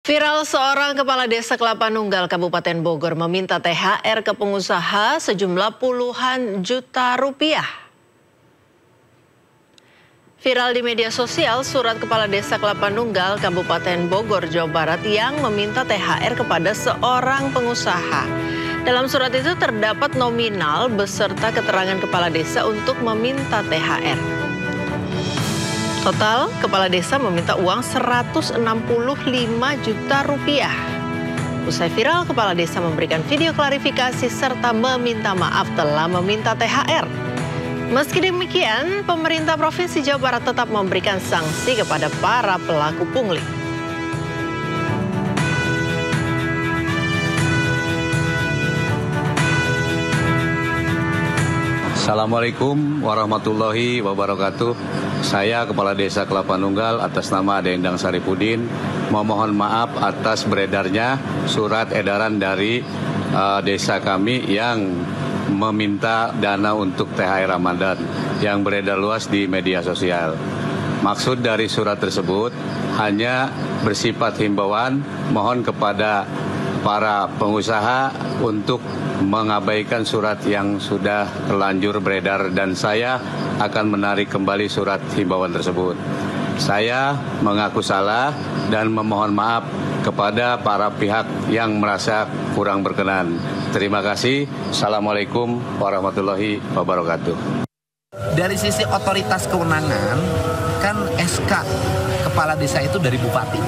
Viral seorang kepala desa Kelapa Nunggal, Kabupaten Bogor meminta THR ke pengusaha sejumlah puluhan juta rupiah. Viral di media sosial surat kepala desa Kelapa Nunggal, Kabupaten Bogor, Jawa Barat yang meminta THR kepada seorang pengusaha. Dalam surat itu terdapat nominal beserta keterangan kepala desa untuk meminta THR. Total, kepala desa meminta uang 165 juta rupiah. Usai viral, kepala desa memberikan video klarifikasi serta meminta maaf telah meminta THR. Meski demikian, pemerintah Provinsi Jawa Barat tetap memberikan sanksi kepada para pelaku pungli. Assalamualaikum warahmatullahi wabarakatuh. Saya Kepala Desa Kelapa Nunggal atas nama Dendang Saripudin memohon maaf atas beredarnya surat edaran dari desa kami yang meminta dana untuk THR Ramadan yang beredar luas di media sosial. Maksud dari surat tersebut hanya bersifat himbauan, mohon kepada para pengusaha untuk mengabaikan surat yang sudah terlanjur beredar dan saya akan menarik kembali surat himbauan tersebut. Saya mengaku salah dan memohon maaf kepada para pihak yang merasa kurang berkenan. Terima kasih. Assalamualaikum warahmatullahi wabarakatuh. Dari sisi otoritas kewenangan, kan SK kepala desa itu dari bupati.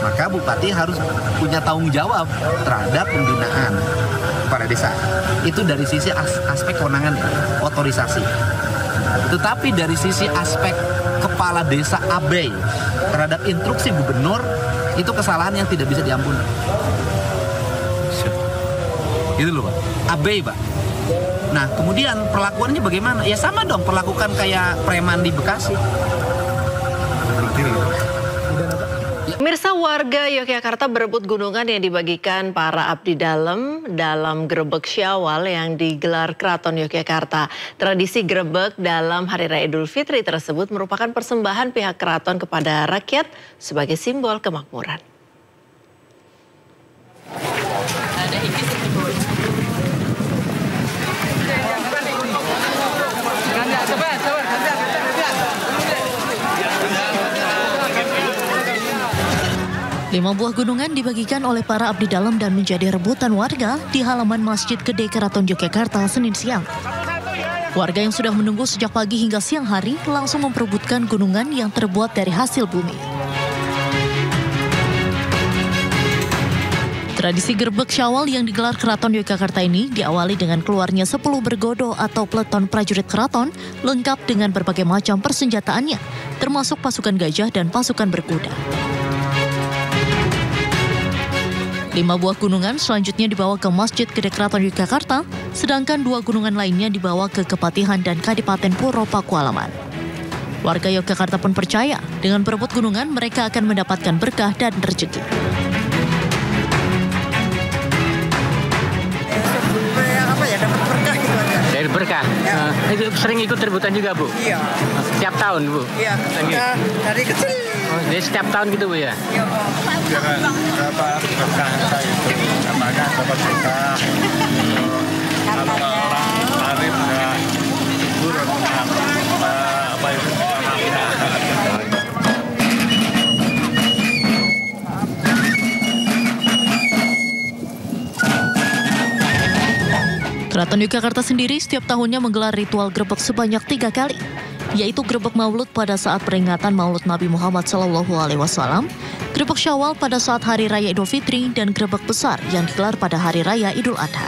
Maka bupati harus punya tanggung jawab terhadap pembinaan kepala desa. Itu dari sisi aspek kewenangan, otorisasi. Tetapi dari sisi aspek kepala desa abai terhadap instruksi gubernur, itu kesalahan yang tidak bisa diampuni. Itu loh Pak, abai Pak. Nah kemudian perlakuannya bagaimana? Ya sama dong, perlakukan kayak preman di Bekasi. Pemirsa, warga Yogyakarta berebut gunungan yang dibagikan para abdi dalam grebek Syawal yang digelar Keraton Yogyakarta. Tradisi grebek dalam Hari Raya Idul Fitri tersebut merupakan persembahan pihak keraton kepada rakyat sebagai simbol kemakmuran. Lima buah gunungan dibagikan oleh para abdi dalam dan menjadi rebutan warga di halaman Masjid Gede Keraton Yogyakarta Senin siang. Warga yang sudah menunggu sejak pagi hingga siang hari langsung memperebutkan gunungan yang terbuat dari hasil bumi. Tradisi Grebek Syawal yang digelar Keraton Yogyakarta ini diawali dengan keluarnya 10 bergodo atau peleton prajurit keraton lengkap dengan berbagai macam persenjataannya, termasuk pasukan gajah dan pasukan berkuda. 5 buah gunungan selanjutnya dibawa ke Masjid Gede Keraton Yogyakarta, sedangkan 2 gunungan lainnya dibawa ke Kepatihan dan Kadipaten Puro Pakualaman. Warga Yogyakarta pun percaya dengan berebut gunungan mereka akan mendapatkan berkah dan rezeki. Dapat berkah gitu aja. Dari berkah? Ya. Itu sering ikut rebutan juga Bu? Iya. Setiap tahun Bu? Iya, dari kecil. Oh, jadi setiap tahun gitu Bu ya? Iya. Berapa berkah itu namanya dapat berkah. Kalau orang arif nggak subur apa itu Keraton Yogyakarta sendiri setiap tahunnya menggelar ritual grebek sebanyak 3 kali, yaitu grebek Maulud pada saat peringatan Maulud Nabi Muhammad SAW, grebek Syawal pada saat Hari Raya Idul Fitri, dan grebek besar yang digelar pada Hari Raya Idul Adha.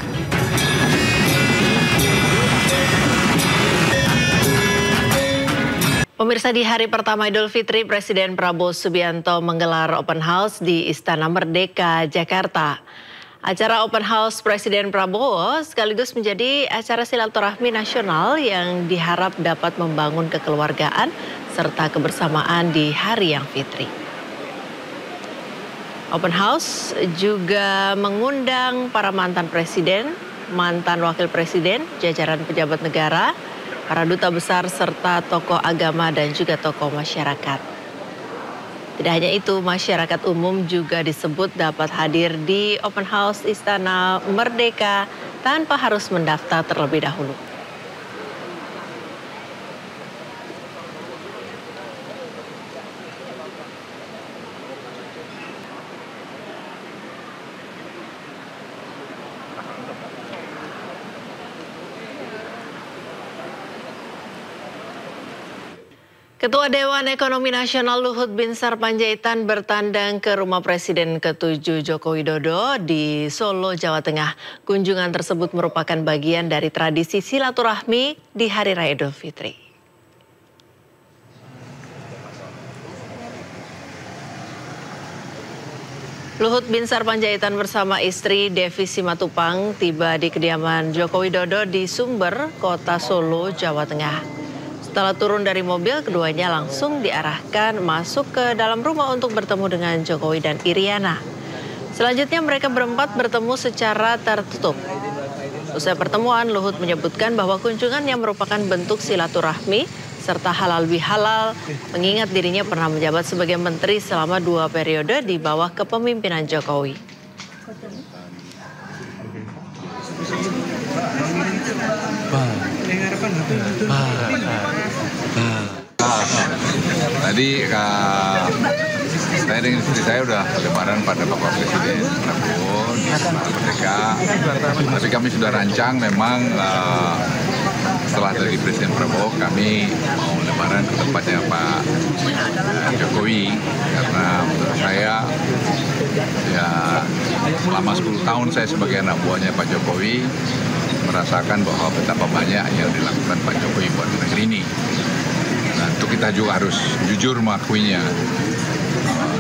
Pemirsa, di hari pertama Idul Fitri, Presiden Prabowo Subianto menggelar open house di Istana Merdeka, Jakarta. Acara open house Presiden Prabowo sekaligus menjadi acara silaturahmi nasional yang diharap dapat membangun kekeluargaan serta kebersamaan di hari yang fitri. Open house juga mengundang para mantan presiden, mantan wakil presiden, jajaran pejabat negara, para duta besar serta tokoh agama dan juga tokoh masyarakat. Tidak hanya itu, masyarakat umum juga disebut dapat hadir di Open House Istana Merdeka tanpa harus mendaftar terlebih dahulu. Ketua Dewan Ekonomi Nasional Luhut Binsar Panjaitan bertandang ke rumah Presiden ke-7 Joko Widodo di Solo, Jawa Tengah. Kunjungan tersebut merupakan bagian dari tradisi silaturahmi di Hari Raya Idul Fitri. Luhut Binsar Panjaitan bersama istri Devi Simatupang tiba di kediaman Joko Widodo di Sumber, Kota Solo, Jawa Tengah. Setelah turun dari mobil, keduanya langsung diarahkan masuk ke dalam rumah untuk bertemu dengan Jokowi dan Iriana. Selanjutnya mereka berempat bertemu secara tertutup. Usai pertemuan, Luhut menyebutkan bahwa kunjungannya merupakan bentuk silaturahmi serta halal bihalal, mengingat dirinya pernah menjabat sebagai menteri selama 2 periode di bawah kepemimpinan Jokowi. Tadi saya dengan istri saya udah lebaran pada Bapak Presiden Prabowo di Istana Merdeka. Tapi kami sudah rancang memang setelah dari Presiden Prabowo kami mau lebaran ke tempatnya Pak Jokowi, karena menurut saya ya selama 10 tahun saya sebagai anak buahnya Pak Jokowi merasakan bahwa betapa banyak yang dilakukan Pak Jokowi buat negeri ini. Nah, itu kita juga harus jujur mengakuinya.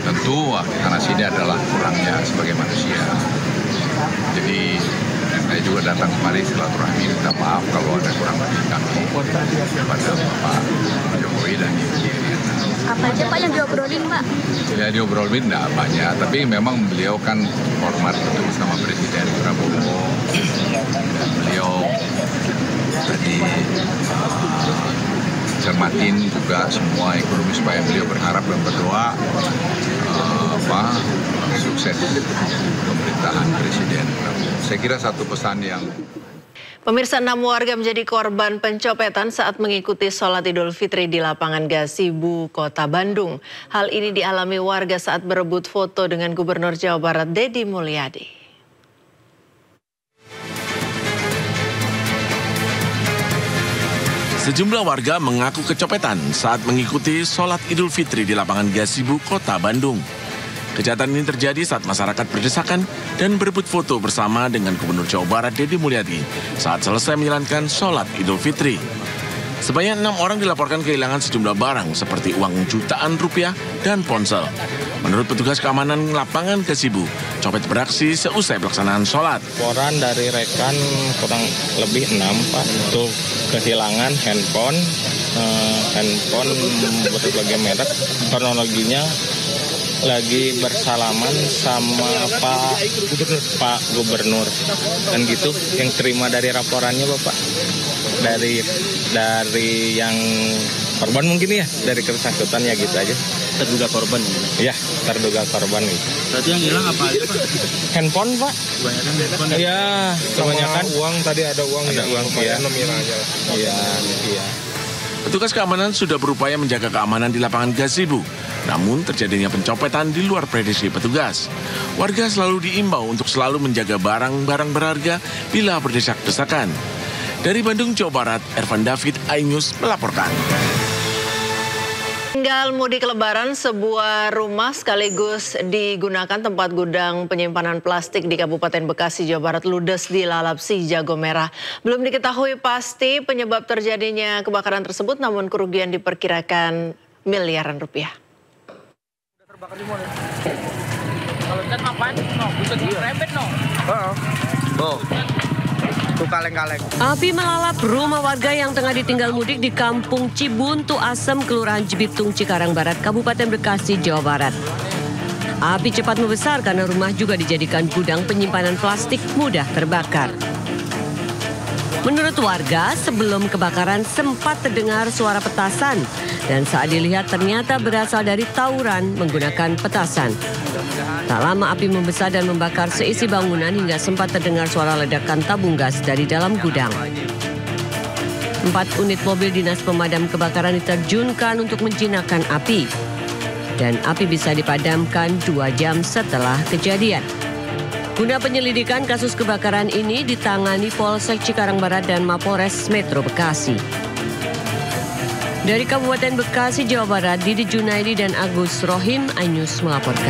Tentu karena sini adalah kurangnya sebagai manusia. Jadi saya juga datang kemari silaturahmi, minta maaf kalau ada kurang lebih kami kepada Bapak Jokowi dan Ibu Iriana. Apa aja Pak yang diobrolin Pak? Ya diobrolin enggak banyak, tapi memang beliau kan hormat betul sama Presiden Prabowo. Dan beliau tadi cermatin juga semua ekonomi supaya beliau berharap dan berdoa sukses pemerintahan Presiden Prabowo. Saya kira satu pesan yang Pemirsa, 6 warga menjadi korban pencopetan saat mengikuti sholat Idul Fitri di lapangan Gasibu, Kota Bandung. Hal ini dialami warga saat berebut foto dengan Gubernur Jawa Barat Deddy Mulyadi. Sejumlah warga mengaku kecopetan saat mengikuti sholat Idul Fitri di lapangan Gasibu, Kota Bandung. Kejahatan ini terjadi saat masyarakat berdesakan dan berebut foto bersama dengan Gubernur Jawa Barat Deddy Mulyadi saat selesai menjalankan sholat Idul Fitri. Sebanyak 6 orang dilaporkan kehilangan sejumlah barang seperti uang jutaan rupiah dan ponsel. Menurut petugas keamanan lapangan Gasibu, copet beraksi seusai pelaksanaan sholat. Laporan dari rekan kurang lebih 6 Pak untuk kehilangan handphone berbagai merek. Kronologinya lagi bersalaman sama Pak Gubernur dan gitu yang terima dari laporannya Bapak dari yang korban mungkin ya, dari kersangkutan ya gitu aja. Terduga korban? Ya, terduga korban itu. Berarti yang hilang apa aja Pak? Handphone Pak. Kebanyakan handphone? Iya, kebanyakan uang tadi ada uang ya. Iya. Petugas keamanan sudah berupaya menjaga keamanan di lapangan Gasibu. Namun terjadinya pencopetan di luar prediksi petugas. Warga selalu diimbau untuk selalu menjaga barang-barang berharga bila berdesak-desakan. Dari Bandung, Jawa Barat, Ervan David, iNews melaporkan. Tinggal mudik lebaran, sebuah rumah sekaligus digunakan tempat gudang penyimpanan plastik di Kabupaten Bekasi, Jawa Barat ludes dilalap si jago merah. Belum diketahui pasti penyebab terjadinya kebakaran tersebut, namun kerugian diperkirakan miliaran rupiah. Kalau kan apaan? Bisa dirempet kaleng-kaleng. Api melalap rumah warga yang tengah ditinggal mudik di Kampung Cibuntu Asem, Kelurahan Cibitung, Cikarang Barat, Kabupaten Bekasi, Jawa Barat. Api cepat membesar karena rumah juga dijadikan gudang penyimpanan plastik mudah terbakar. Menurut warga, sebelum kebakaran sempat terdengar suara petasan dan saat dilihat ternyata berasal dari tawuran menggunakan petasan. Tak lama api membesar dan membakar seisi bangunan hingga sempat terdengar suara ledakan tabung gas dari dalam gudang. 4 unit mobil dinas pemadam kebakaran diterjunkan untuk menjinakkan api. Dan api bisa dipadamkan 2 jam setelah kejadian. Guna penyelidikan kasus kebakaran ini ditangani Polsek Cikarang Barat dan Mapolres Metro Bekasi. Dari Kabupaten Bekasi, Jawa Barat, Didi Junaidi dan Agus Rohim, iNews melaporkan.